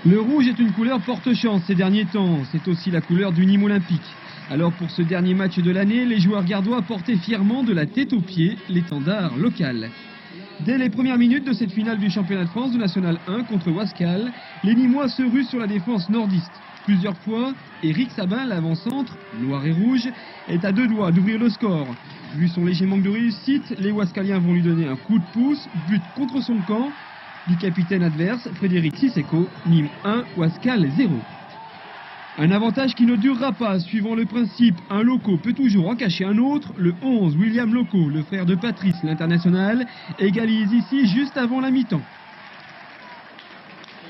Le rouge est une couleur porte-chance ces derniers temps, c'est aussi la couleur du Nîmes Olympique. Alors pour ce dernier match de l'année, les joueurs gardois portaient fièrement de la tête aux pieds l'étendard local. Dès les premières minutes de cette finale du championnat de France de National 1 contre Wascal, les Nîmois se ruent sur la défense nordiste. Plusieurs fois, Éric Sabin, l'avant-centre, noir et rouge, est à deux doigts d'ouvrir le score. Vu son léger manque de réussite, les Wascaliens vont lui donner un coup de pouce, but contre son camp du capitaine adverse, Frédéric Sisseko, Nîmes 1, Wascal 0. Un avantage qui ne durera pas, suivant le principe « un loco peut toujours en cacher un autre », le 11, William Loco, le frère de Patrice, l'international, égalise ici juste avant la mi-temps.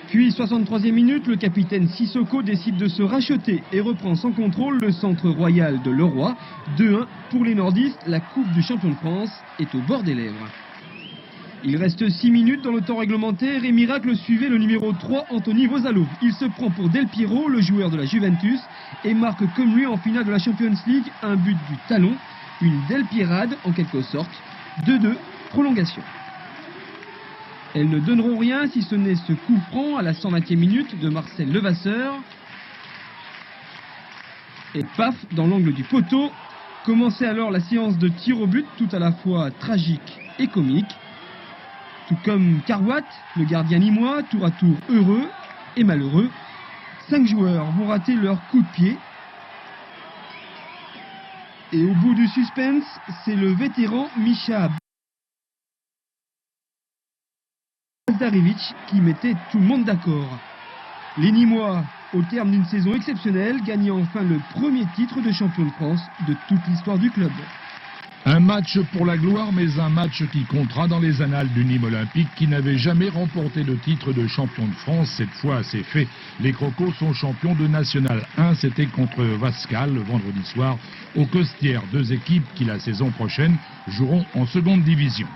Puis, 63e minute, le capitaine Sissoko décide de se racheter et reprend sans contrôle le centre royal de Leroy. 2-1 pour les nordistes, la Coupe du champion de France est au bord des lèvres. Il reste 6 minutes dans le temps réglementaire et miracle suivait le numéro 3, Anthony Vosalo. Il se prend pour Del Piero, le joueur de la Juventus, et marque comme lui en finale de la Champions League un but du talon, une Del Pierade en quelque sorte. 2-2, prolongation. Elles ne donneront rien si ce n'est ce coup franc à la 120e minute de Marcel Levasseur. Et paf, dans l'angle du poteau, commençait alors la séance de tir au but tout à la fois tragique et comique. Tout comme Carwatt, le gardien nîmois, tour à tour heureux et malheureux. 5 joueurs vont rater leur coup de pied. Et au bout du suspense, c'est le vétéran Misha Bazdarevic qui mettait tout le monde d'accord. Les Nîmois, au terme d'une saison exceptionnelle, gagnent enfin le premier titre de champion de France de toute l'histoire du club. Un match pour la gloire, mais un match qui comptera dans les annales du Nîmes Olympique qui n'avait jamais remporté le titre de champion de France. Cette fois, c'est fait. Les Crocos sont champions de National 1. C'était contre Wascal le vendredi soir au Costières. 2 équipes qui, la saison prochaine, joueront en seconde division.